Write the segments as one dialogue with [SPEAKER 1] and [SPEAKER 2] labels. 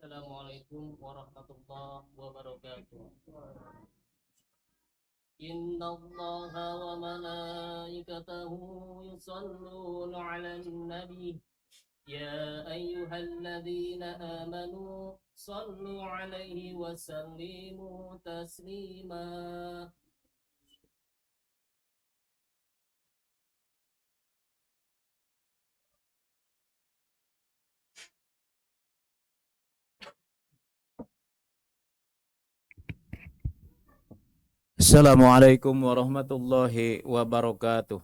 [SPEAKER 1] Assalamualaikum warahmatullahi wabarakatuh. Inna Allaha wa malaikatahu yusalluna 'alan nabi ya ayyuhalladzina amanu sallu 'alaihi wa sallimu taslima.
[SPEAKER 2] Assalamualaikum warahmatullahi wabarakatuh.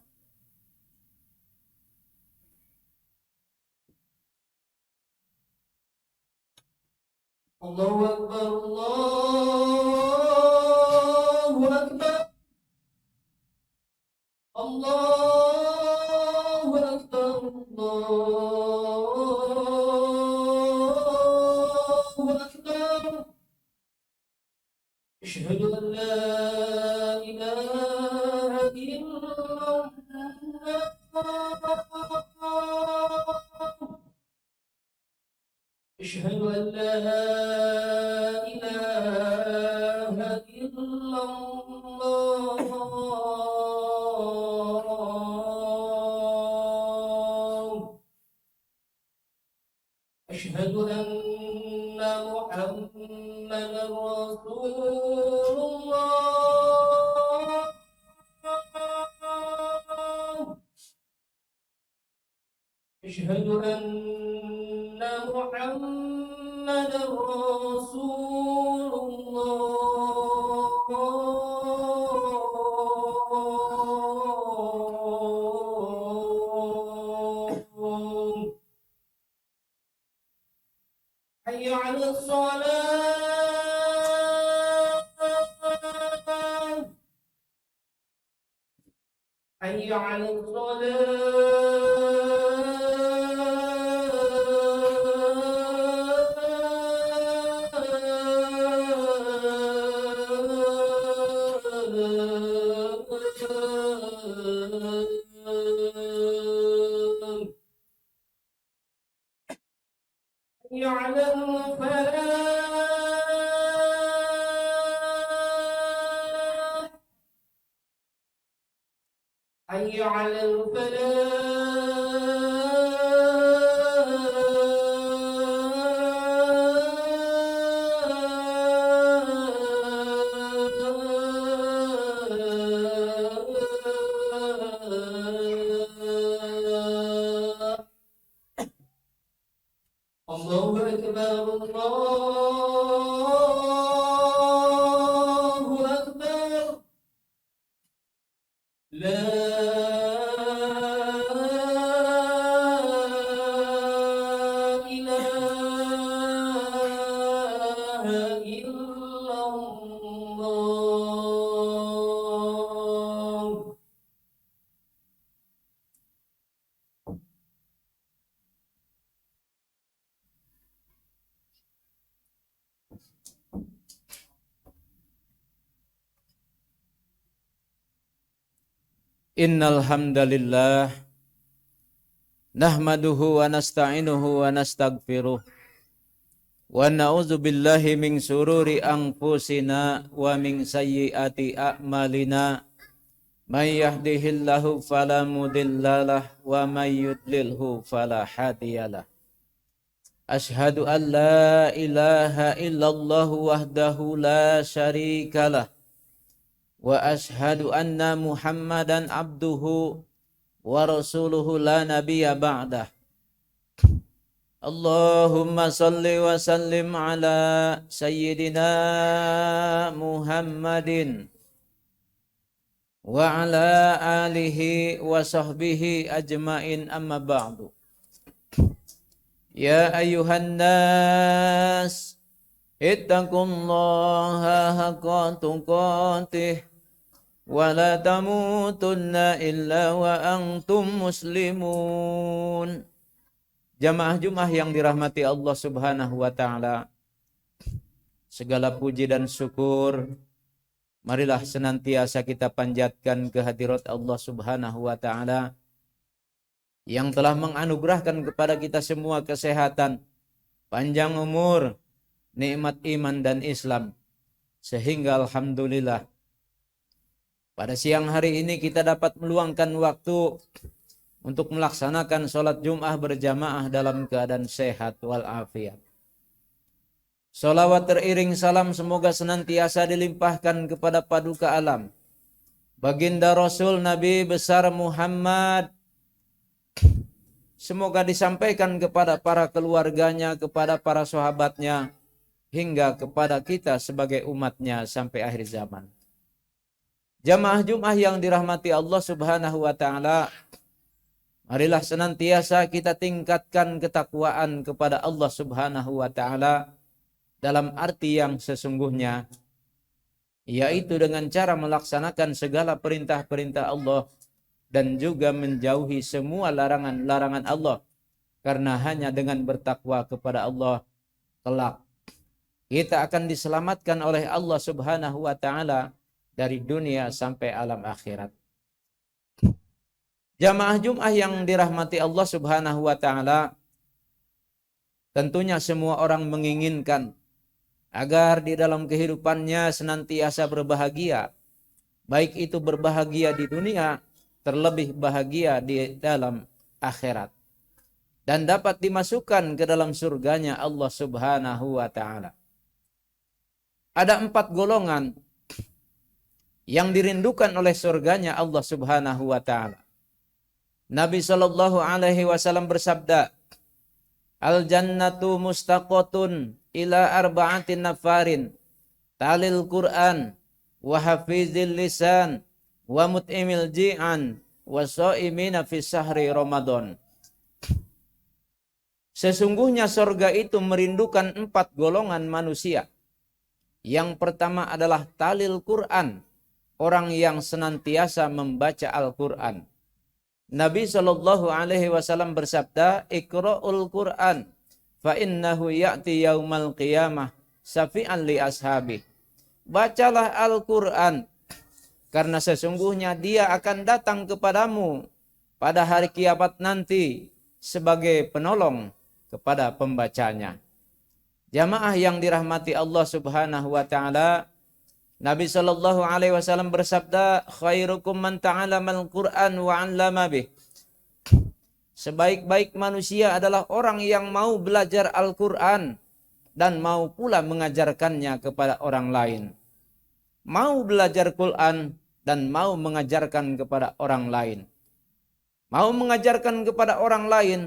[SPEAKER 1] Allahu akbar, Allahu akbar, Allahu akbar, Allahu akbar. أشهد أن لا إله إلا الله. أشهد أن لا إله إلا الله. أشهد أن محمدا رسول الله. أشهد أن محمدا رسول الله. حي على الصلاة، حي على الصلاة. حي على الفلاح، حي على الفلاح. الله أكبر، الله أكبر. لا إله إلا الله.
[SPEAKER 2] Innal hamdalillah nahmaduhu wa nasta'inuhu wa nastaghfiruh wa na'udzu billahi min sururi anfusina wa min sayyiati a'malina. May yahdihillahu fala mudhillalah wa may yudlilhu fala hadiyalah. Ashhadu an la ilaha illallah wahdahu la syarikalah wa ashhadu anna Muhammadan abduhu wa rasuluhu la nabiyya ba'dah. Allahumma salli wa sallim ala sayyidina Muhammadin wa ala alihi wa sahbihi ajmain, amma ba'du. Ya ayyuhan nas ittaqullaha haqqa tuqatih wa la tamutunna illa wa antum muslimun. Jamaah Jumat yang dirahmati Allah Subhanahu wa taala, segala puji dan syukur marilah senantiasa kita panjatkan kehadirat Allah Subhanahu wa taala yang telah menganugerahkan kepada kita semua kesehatan, panjang umur, nikmat iman dan Islam. Sehingga alhamdulillah pada siang hari ini kita dapat meluangkan waktu untuk melaksanakan sholat Jum'ah berjamaah dalam keadaan sehat walafiat. Sholawat teriring salam semoga senantiasa dilimpahkan kepada paduka alam, baginda Rasul Nabi besar Muhammad. Semoga disampaikan kepada para keluarganya, kepada para sahabatnya, hingga kepada kita sebagai umatnya sampai akhir zaman. Jamaah Jum'ah yang dirahmati Allah Subhanahu wa Ta'ala, marilah senantiasa kita tingkatkan ketakwaan kepada Allah Subhanahu wa Ta'ala dalam arti yang sesungguhnya, yaitu dengan cara melaksanakan segala perintah-perintah Allah dan juga menjauhi semua larangan-larangan Allah. Karena hanya dengan bertakwa kepada Allah, kelak kita akan diselamatkan oleh Allah Subhanahu wa Ta'ala dari dunia sampai alam akhirat. Jamaah Jum'ah yang dirahmati Allah Subhanahu wa Ta'ala, tentunya semua orang menginginkan agar di dalam kehidupannya senantiasa berbahagia, baik itu berbahagia di dunia, terlebih bahagia di dalam akhirat, dan dapat dimasukkan ke dalam surganya Allah Subhanahu wa Ta'ala. Ada 4 golongan yang dirindukan oleh surganya Allah Subhanahu wa Ta'ala. Nabi sallallahu alaihi wasallam bersabda, "Al jannatu mustaqotun ila arba'atin nafarin, talil Qur'an, wa hafizil lisan, wa mut'imil ji'an, wa sha'imina fi syahri Ramadan." Sesungguhnya surga itu merindukan 4 golongan manusia. Yang pertama adalah talil Qur'an, orang yang senantiasa membaca Al-Qur'an. Nabi sallallahu alaihi wasallam bersabda, "Iqra'ul Qur'an fa innahu ya'ti yaumal qiyamah syafi'an li ashabi." Bacalah Al-Qur'an karena sesungguhnya dia akan datang kepadamu pada hari kiamat nanti sebagai penolong kepada pembacanya. Jamaah yang dirahmati Allah Subhanahu wa Ta'ala, Nabi sallallahu alaihi wasallam bersabda, "Khairukum man ta'allamal Qur'an wa 'allama bih." Sebaik-baik manusia adalah orang yang mau belajar Al-Qur'an dan mau pula mengajarkannya kepada orang lain. Mau belajar Quran dan mau mengajarkan kepada orang lain. Mau mengajarkan kepada orang lain,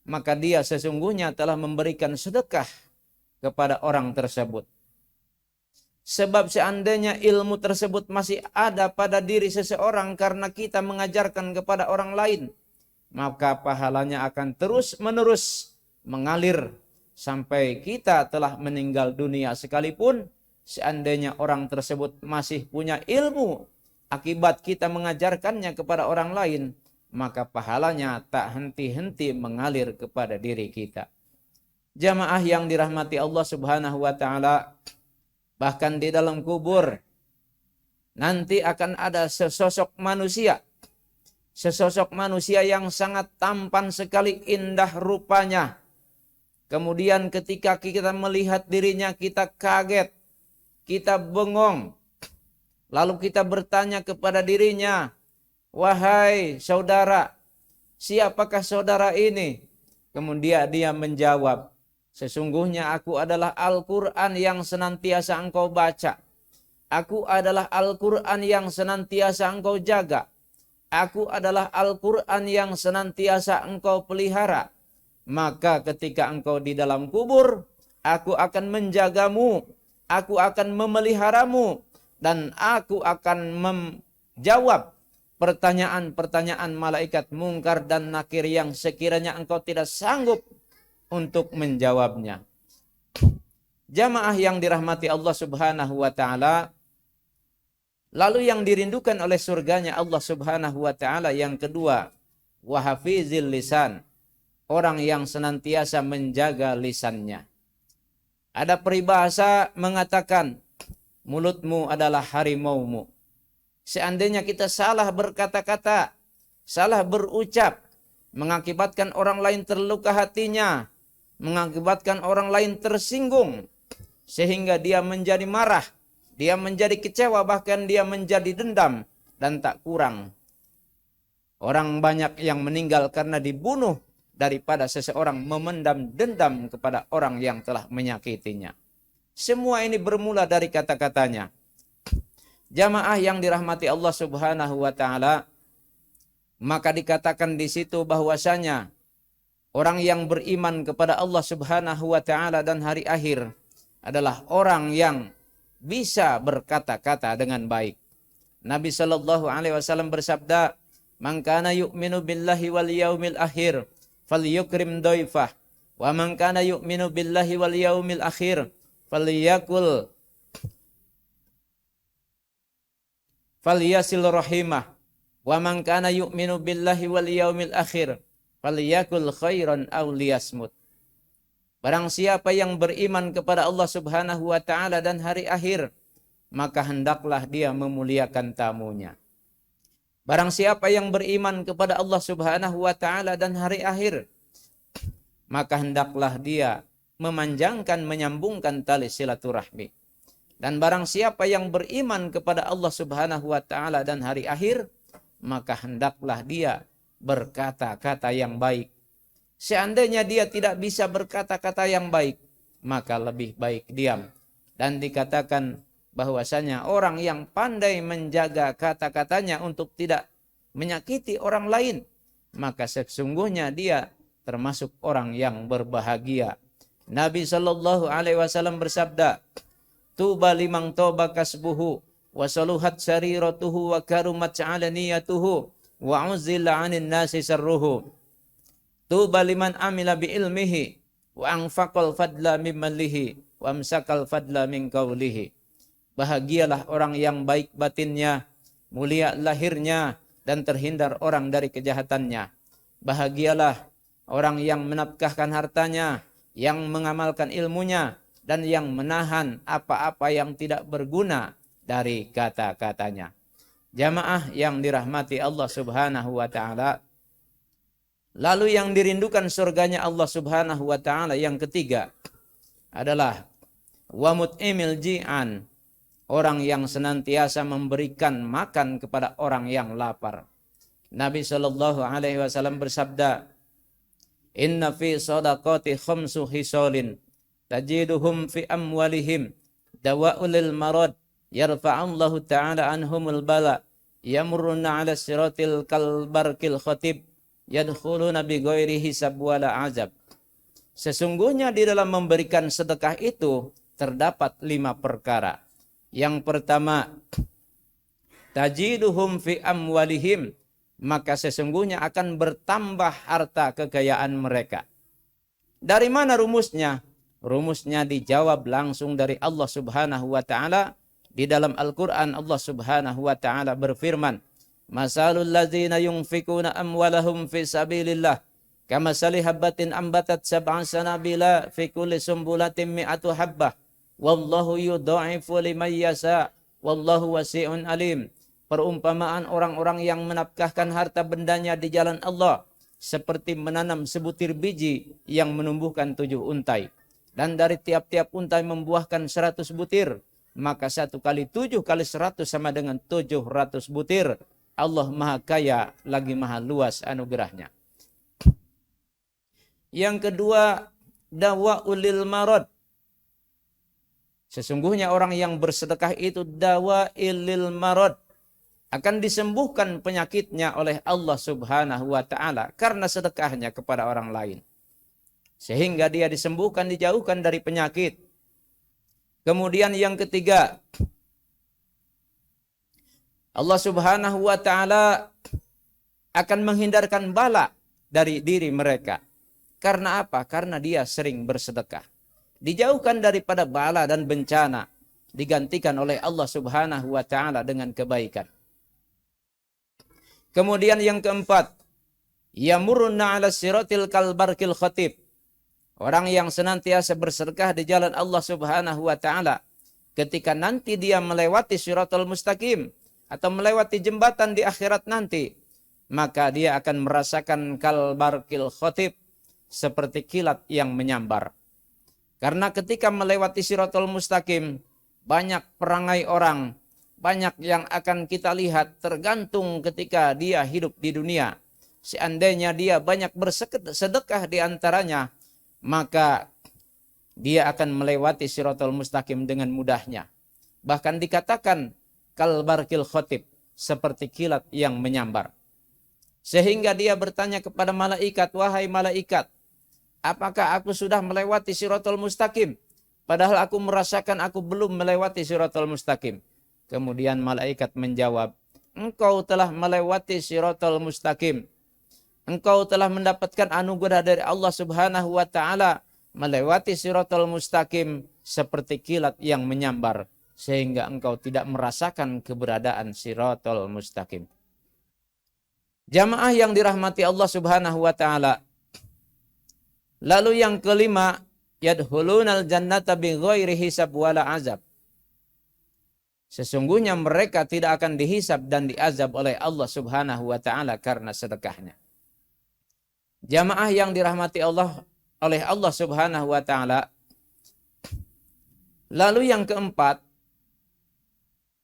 [SPEAKER 2] maka dia sesungguhnya telah memberikan sedekah kepada orang tersebut. Sebab seandainya ilmu tersebut masih ada pada diri seseorang karena kita mengajarkan kepada orang lain, maka pahalanya akan terus-menerus mengalir sampai kita telah meninggal dunia sekalipun. Seandainya orang tersebut masih punya ilmu akibat kita mengajarkannya kepada orang lain, maka pahalanya tak henti-henti mengalir kepada diri kita. Jamaah yang dirahmati Allah Subhanahu wa Ta'ala, bahkan di dalam kubur nanti akan ada sesosok manusia yang sangat tampan sekali, indah rupanya. Kemudian ketika kita melihat dirinya, kita kaget, kita bengong. Lalu kita bertanya kepada dirinya, "Wahai saudara, siapakah saudara ini?" Kemudian dia menjawab, "Sesungguhnya aku adalah Al-Quran yang senantiasa engkau baca. Aku adalah Al-Quran yang senantiasa engkau jaga. Aku adalah Al-Quran yang senantiasa engkau pelihara. Maka ketika engkau di dalam kubur, aku akan menjagamu, aku akan memeliharamu, dan aku akan menjawab pertanyaan-pertanyaan malaikat mungkar dan nakir yang sekiranya engkau tidak sanggup untuk menjawabnya." Jamaah yang dirahmati Allah Subhanahu wa Ta'ala, lalu yang dirindukan oleh surganya Allah Subhanahu wa Ta'ala yang kedua, wa hafizil lisan, orang yang senantiasa menjaga lisannya. Ada peribahasa mengatakan, mulutmu adalah harimaumu. Seandainya kita salah berkata-kata, salah berucap, mengakibatkan orang lain terluka hatinya, mengakibatkan orang lain tersinggung, sehingga dia menjadi marah, dia menjadi kecewa, bahkan dia menjadi dendam, dan tak kurang orang banyak yang meninggal karena dibunuh daripada seseorang memendam dendam kepada orang yang telah menyakitinya. Semua ini bermula dari kata-katanya. Jamaah yang dirahmati Allah Subhanahu wa taala, maka dikatakan di situ bahwasanya orang yang beriman kepada Allah Subhanahu wa taala dan hari akhir adalah orang yang bisa berkata-kata dengan baik. Nabi sallallahu alaihi wasallam bersabda, "Man kana yu'minu billahi wal yaumil akhir falyukrim dhaifah, wa man kana yu'minu billahi wal yaumil akhir falyasil rahimah, wa man kana yu'minu billahi wal yaumil akhir falyakul khairan aw liyasmut." Barang siapa yang beriman kepada Allah Subhanahu wa taala dan hari akhir, maka hendaklah dia memuliakan tamunya. Barang siapa yang beriman kepada Allah Subhanahu wa taala dan hari akhir, maka hendaklah dia memanjangkan, menyambungkan tali silaturahmi. Dan barang siapa yang beriman kepada Allah Subhanahu wa taala dan hari akhir, maka hendaklah dia berkata-kata yang baik. Seandainya dia tidak bisa berkata-kata yang baik, maka lebih baik diam. Dan dikatakan bahwasanya orang yang pandai menjaga kata-katanya untuk tidak menyakiti orang lain, maka sesungguhnya dia termasuk orang yang berbahagia. Nabi sallallahu alaihi wasallam bersabda, "Tuba liman toba kasbuhu wa saluhat sariratuhu wa karumat alaniyatuhu wa uzilla 'anil nasi sarruhu. Tuba liman amila bi ilmihi wa anfaqal fadla mimman lihi wa amsakal fadla min qawlihi." Bahagialah orang yang baik batinnya, mulia lahirnya, dan terhindar orang dari kejahatannya. Bahagialah orang yang menafkahkan hartanya, yang mengamalkan ilmunya, dan yang menahan apa-apa yang tidak berguna dari kata-katanya. Jamaah yang dirahmati Allah Subhanahu wa taala, lalu yang dirindukan surganya Allah Subhanahu wa taala yang ketiga adalah wa mut'imil ji'an, orang yang senantiasa memberikan makan kepada orang yang lapar. Nabi sallallahu alaihi wasallam bersabda, "Inna fi shadaqati khamsu hisalin tajiduhum fi amwalihim dawa'ul marad yarfa'allahu ta'ala anhumul bala yamurruna 'ala siratil kalbarkil khatib yadkhuluna bi ghairi hisab wala azab." Sesungguhnya di dalam memberikan sedekah itu terdapat 5 perkara. Yang pertama, tajiduhum fi amwalihim, maka sesungguhnya akan bertambah harta kekayaan mereka. Dari mana rumusnya? Rumusnya dijawab langsung dari Allah Subhanahu wa taala. Di dalam Al-Qur'an Allah Subhanahu wa taala berfirman, "Masalul ladzina yunfikuna amwalahum fi sabilillah kamasali habbatin ambatat sab'a sanabila fi kulli sumbulatin mi'atu habbah. Wallahu yudha'ifu liman yasha, wallahu wasi'un alim." Perumpamaan orang-orang yang menafkahkan harta bendanya di jalan Allah seperti menanam sebutir biji yang menumbuhkan 7 untai. Dan dari tiap-tiap untai membuahkan 100 butir. Maka 1 kali 7 kali 100 sama dengan 700 butir. Allah maha kaya lagi maha luas anugerahnya. Yang kedua, dawa'ulil marad. Sesungguhnya orang yang bersedekah itu dawa'ilil marad, akan disembuhkan penyakitnya oleh Allah Subhanahu wa taala karena sedekahnya kepada orang lain. Sehingga dia disembuhkan, dijauhkan dari penyakit. Kemudian yang ketiga, Allah Subhanahu wa taala akan menghindarkan bala dari diri mereka. Karena apa? Karena dia sering bersedekah. Dijauhkan daripada bala dan bencana, digantikan oleh Allah Subhanahu wa taala dengan kebaikan. Kemudian yang keempat, yamuruna 'ala siratil kalbarkil khatib. Orang yang senantiasa bersedekah di jalan Allah Subhanahu wa taala, ketika nanti dia melewati siratal mustaqim atau melewati jembatan di akhirat nanti, maka dia akan merasakan kalbarkil khatib, seperti kilat yang menyambar. Karena ketika melewati Siratal Mustaqim, banyak perangai orang, banyak yang akan kita lihat tergantung ketika dia hidup di dunia. Seandainya dia banyak bersedekah di antaranya, maka dia akan melewati Siratal Mustaqim dengan mudahnya. Bahkan dikatakan kal barqil khotib, seperti kilat yang menyambar. Sehingga dia bertanya kepada malaikat, wahai malaikat, apakah aku sudah melewati Siratal Mustaqim? Padahal aku merasakan aku belum melewati Siratal Mustaqim. Kemudian malaikat menjawab, engkau telah melewati Siratal Mustaqim. Engkau telah mendapatkan anugerah dari Allah Subhanahu wa taala, melewati Siratal Mustaqim seperti kilat yang menyambar, sehingga engkau tidak merasakan keberadaan Siratal Mustaqim. Jamaah yang dirahmati Allah Subhanahu wa taala. Lalu yang kelima, yadkhulunal jannata bighairi hisab wala azab. Sesungguhnya mereka tidak akan dihisab dan diazab oleh Allah Subhanahu wa taala karena sedekahnya. Jamaah yang dirahmati Allah oleh Allah Subhanahu wa taala. Lalu yang keempat,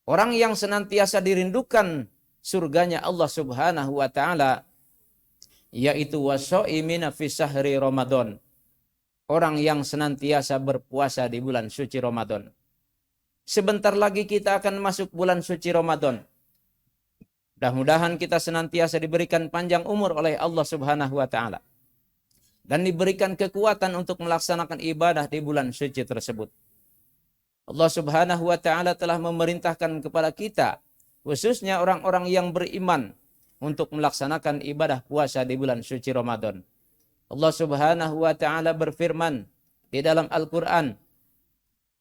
[SPEAKER 2] orang yang senantiasa dirindukan surganya Allah Subhanahu wa taala, yaitu washaimina fi syahri Ramadan. Orang yang senantiasa berpuasa di bulan suci Ramadan. Sebentar lagi kita akan masuk bulan suci Ramadan. Mudah-mudahan kita senantiasa diberikan panjang umur oleh Allah Subhanahu wa taala dan diberikan kekuatan untuk melaksanakan ibadah di bulan suci tersebut. Allah Subhanahu wa taala telah memerintahkan kepada kita, khususnya orang-orang yang beriman, untuk melaksanakan ibadah puasa di bulan suci Ramadan. Allah Subhanahu wa taala berfirman di dalam Al-Qur'an,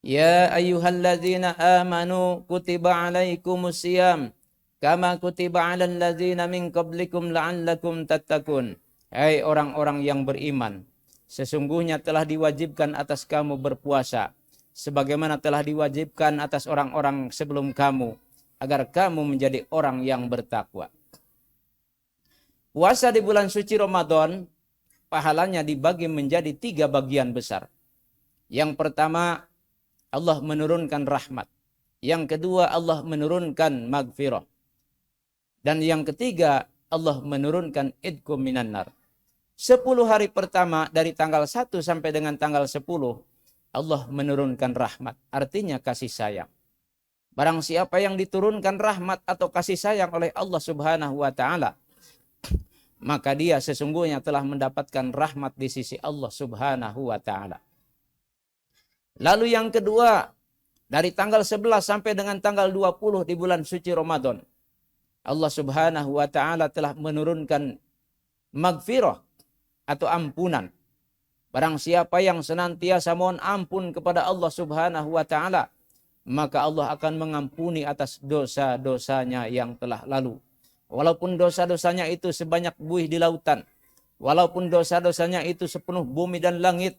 [SPEAKER 2] ya ayyuhalladzina amanu kutiba alaikumusiyam kama kutiba alal ladzina min qablikum la'allakum tattaqun. Hai orang-orang yang beriman, sesungguhnya telah diwajibkan atas kamu berpuasa sebagaimana telah diwajibkan atas orang-orang sebelum kamu, agar kamu menjadi orang yang bertakwa. Puasa di bulan suci Ramadan, pahalanya dibagi menjadi 3 bagian besar. Yang pertama, Allah menurunkan rahmat. Yang kedua, Allah menurunkan magfirah. Dan yang ketiga, Allah menurunkan idkum minan nar. 10 hari pertama dari tanggal 1 sampai dengan tanggal 10, Allah menurunkan rahmat. Artinya kasih sayang. Barang siapa yang diturunkan rahmat atau kasih sayang oleh Allah Subhanahu wa taala, maka dia sesungguhnya telah mendapatkan rahmat di sisi Allah Subhanahu wa taala. Lalu yang kedua, dari tanggal 11 sampai dengan tanggal 20 di bulan suci Ramadan, Allah Subhanahu wa taala telah menurunkan magfirah atau ampunan. Barang siapa yang senantiasa mohon ampun kepada Allah Subhanahu wa taala, maka Allah akan mengampuni atas dosa-dosanya yang telah lalu. Walaupun dosa-dosanya itu sebanyak buih di lautan, walaupun dosa-dosanya itu sepenuh bumi dan langit,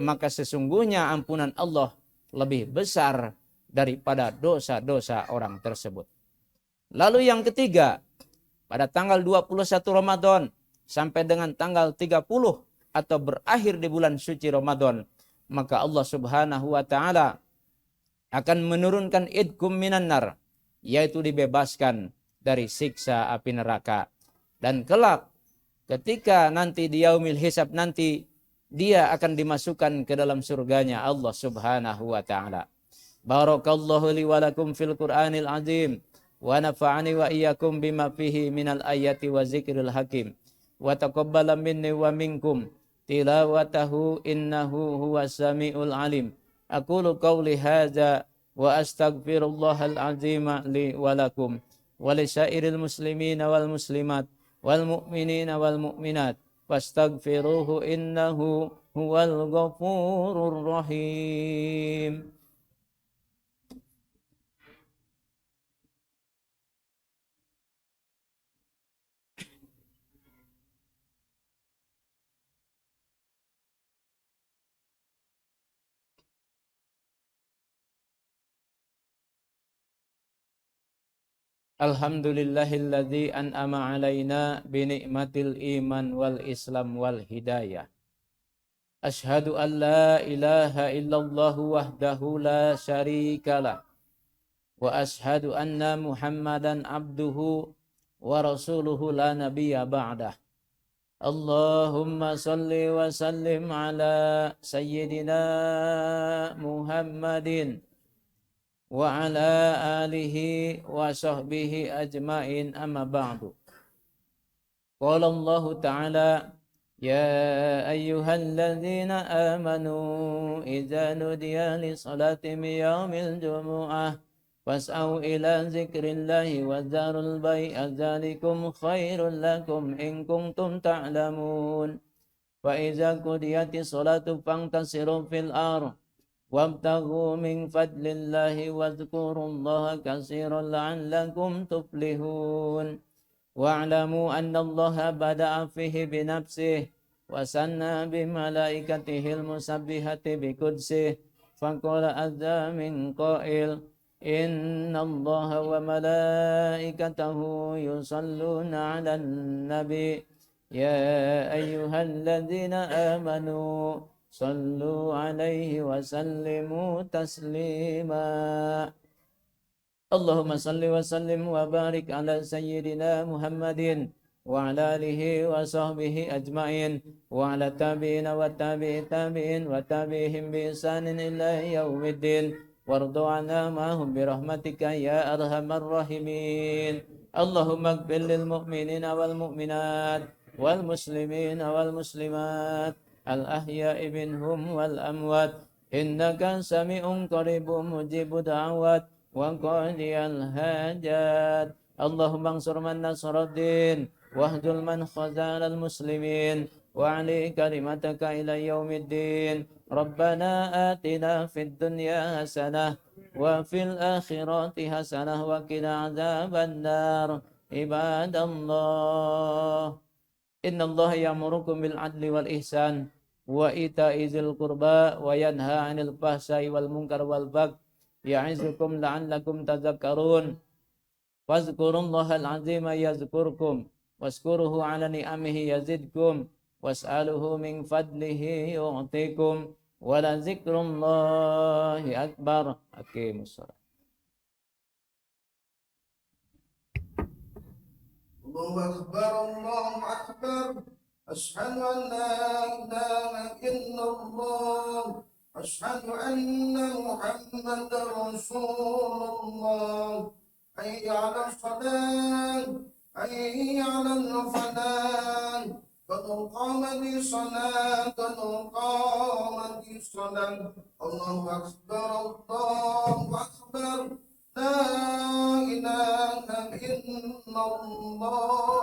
[SPEAKER 2] maka sesungguhnya ampunan Allah lebih besar daripada dosa-dosa orang tersebut. Lalu yang ketiga, pada tanggal 21 Ramadan sampai dengan tanggal 30 atau berakhir di bulan suci Ramadan, maka Allah Subhanahu wa taala akan menurunkan idkum minan nar, yaitu dibebaskan dari siksa api neraka. Dan kelak ketika nanti di yaumil hisab nanti, dia akan dimasukkan ke dalam surganya Allah Subhanahu wa taala. Barakallahu li wa lakum fil Qur'anil azim wa nafa'ani wa iyyakum bima fihi minal ayati wa zikril hakim wa taqabbala minni wa minkum tilawatahu innahu huwas samiul alim. Aqulu qawli hadza wa astaghfirullahal azim li wa lakum wa lisairil muslimina wal muslimat wal mu'minina wal mu'minat wastaghfiruhu innahu huwal ghafurur rahim. Alhamdulillahilladzi an'ama alaina bi ni'matil iman wal islam wal hidayah. Ashhadu an la ilaha illallah wahdahu la syarikalah. Wa ashhadu anna Muhammadan abduhu wa rasuluhu la nabiyya ba'dah. Allahumma salli wa sallim ala sayyidina Muhammadin wa ala alihi wa sahbihi ajmain amma ba'du. Qala Allah Ta'ala يا أيها الذين آمنوا إذا نودي للصلاة من يوم الجمعة فاسعوا إلى ذكر الله وذروا البيع ذلكم خير لكم إن كنتم تعلمون فإذا قضيت الصلاة فانتصروا في الأرض وابتغوا من فضل الله واذكروا الله كثيرا لعلكم تفلحون واعلموا أن الله بدأ فيه بنفسه وثنى بملائكته المسبحة بقدسه فقال عز من قائل إن الله وملائكته يصلون على النبي يا أيها الذين آمنوا صلوا عليه وسلموا تسليما اللهم صل وسلم وبارك على سيدنا محمد وعلى آله وصحبه أجمعين وعلى التابعين والتابع التابعين وتابعهم بإحسان إلى يوم الدين وارض عنا معهم برحمتك يا أرحم الراحمين اللهم اغفر للمؤمنين والمؤمنات والمسلمين والمسلمات الأحياء منهم والأموات إنك سميع قريب مجيب دعوات وقاضي الحاجات اللهم انصر من نصر الدين واهجر من خذل المسلمين وعلي كلمتك إلى يوم الدين ربنا آتنا في الدنيا حسنة وفي الآخرة حسنة وقنا عذاب النار عباد الله إن الله يأمركم بالعدل والإحسان وإيتاء ذي القربى وينهى عن الفحشاء والمنكر والبغي يعظكم لعلكم تذكرون فاذكروا الله العظيم يذكركم واشكروه على نعمه يزدكم واسألوه من فضله يعطيكم ولذكر الله أكبر أقيموا الصلاة
[SPEAKER 3] الله أكبر الله أكبر أشهد أن لا إله إلا الله أشهد أن محمد رسول الله حي على الصلاة حي على الفلاح قد قامت الصلاة قد قامت الصلاة الله أكبر الله أكبر لا إله إلا الله